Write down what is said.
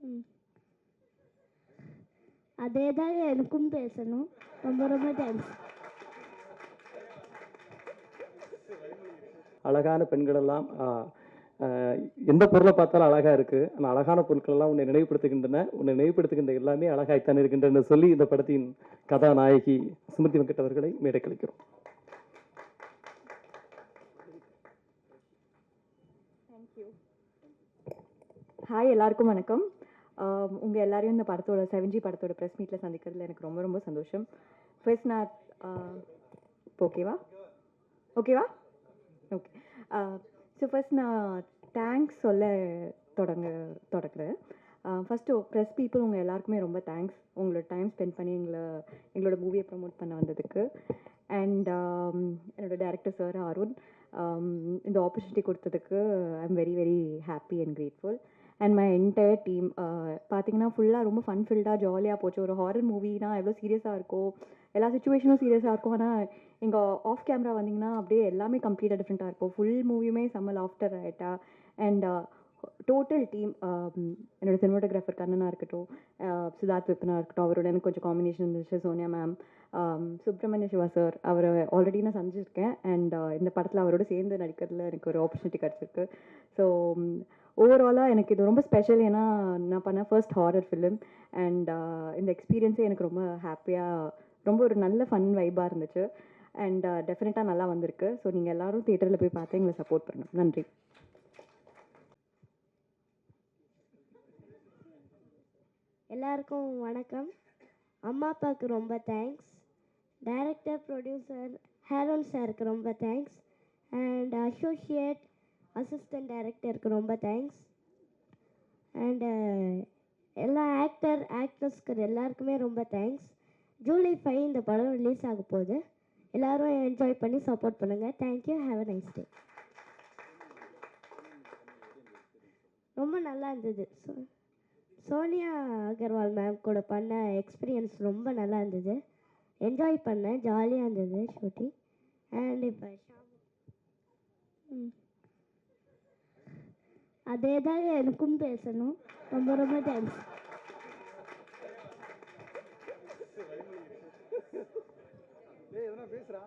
ம். அதே தான் எனக்கும் பேசணும். ரொம்ப ரொம்ப தேங்க்ஸ். அழகான பெண்கள் எல்லாம் எந்த பொருளை பார்த்தாலும் அழகா இருக்கு. ஆனா அழகான பொருட்கள் எல்லாம் உன்னை நினைவுபடுத்துகின்ற எல்லாமே அழகாய்த்தான் இருக்கின்றன சொல்லி இந்த படத்தின் கதாநாயகி ஸ்மிருதி வெங்கட் அவர்களை மேடை கழிக்கிறோம். ஹாய், எல்லாருக்கும் வணக்கம். உங்கள் எல்லாரையும் இந்த படத்தோட 7G படத்தோட ப்ரெஸ் மீட்டில் சந்திக்கிறதுல எனக்கு ரொம்ப ரொம்ப சந்தோஷம். ஃபர்ஸ்ட் நான் ஓகேவா ஓகே. ஸோ ஃபர்ஸ்ட் நான் தேங்க்ஸ் சொல்ல தொடங்குறேன். ஃபஸ்ட்டு ப்ரெஸ் பீப்புள் உங்கள் எல்லாருக்குமே ரொம்ப தேங்க்ஸ். உங்களோட டைம் ஸ்பெண்ட் பண்ணி எங்களோட மூவியை ப்ரமோட் பண்ண வந்ததுக்கு. அண்ட் என்னோட டைரக்டர் சார் அருண் இந்த ஆப்பர்ச்சுனிட்டி கொடுத்ததுக்கு I am very very happy and grateful. And my entire team பார்த்தீங்கன்னா ஃபுல்லாக ரொம்ப ஃபன் ஃபில்டாக ஜாலியாக போச்சு. ஒரு ஹாரர் மூவினா எவ்வளோ சீரியஸாக இருக்கும், எல்லா சுச்சுவேஷனும் சீரியஸாக இருக்கும். ஆனால் இங்கே ஆஃப் கேமரா வந்தீங்கன்னா அப்படியே எல்லாமே கம்ப்ளீட்டாக டிஃப்ரெண்ட்டாக இருக்கும். ஃபுல் மூவியுமே செம்ம லாஃப்டர் ஆகிட்டா. அண்ட் டோட்டல் டீம், என்னோட சினிமாட்டோகிராஃபர் கண்ணனாக இருக்கட்டும், சித்தார்த் விப்பனாக இருக்கட்டும், அவரோட எனக்கு கொஞ்சம் காம்பினேஷன் இருந்துச்சு. சோனியா மேம், சுப்ரமணிய சிவா சார், அவரை ஆல்ரெடி நான் சந்திச்சிருக்கேன். அண்ட் இந்த படத்தில் அவரோட சேர்ந்து நடிக்கிறதுல எனக்கு ஒரு ஆப்பர்ச்சுனிட்டி கிடச்சிருக்கு. ஸோ ஓவராலாக எனக்கு இது ரொம்ப ஸ்பெஷல். ஏன்னா நான் பண்ண ஃபர்ஸ்ட் ஹாரர் ஃபிலிம். அண்ட் இந்த எக்ஸ்பீரியன்ஸே எனக்கு ரொம்ப ஹாப்பியாக, ரொம்ப ஒரு நல்ல ஃபன் வைபாக இருந்துச்சு. அண்ட் டெஃபினட்டாக நல்லா வந்திருக்கு. ஸோ நீங்கள் எல்லோரும் தியேட்டரில் போய் பார்த்து எங்களை சப்போர்ட் பண்ணணும். நன்றி. எல்லாருக்கும் வணக்கம். அம்மா அப்பாவுக்கு ரொம்ப தேங்க்ஸ். டைரக்டர் ப்ரொடியூசர் ஹேரோன் சாருக்கு ரொம்ப தேங்க்ஸ். அண்ட் அசோசியேட் அசிஸ்டன்ட் டைரக்டருக்கு ரொம்ப தேங்க்ஸ். அண்டு எல்லா ஆக்ட்ரஸ்க்கு எல்லாருக்குமே ரொம்ப தேங்க்ஸ். ஜூலை 5 இந்த படம் ரிலீஸ் ஆக போகுது. எல்லோரும் என்ஜாய் பண்ணி சப்போர்ட் பண்ணுங்கள். Thank you. Have a nice day. ரொம்ப நல்லா இருந்தது. சோனியா அகர்வால் மேம் கூட பண்ண எக்ஸ்பீரியன்ஸ் ரொம்ப நல்லா இருந்தது. என்ஜாய் பண்ணேன். ஜாலியாக இருந்தது ஷூட்டிங். அண்ட் இப்போ அதே தான் எனக்கும் பேசணும். ரொம்ப ரொம்ப தேங்க்ஸ். பேசுறா.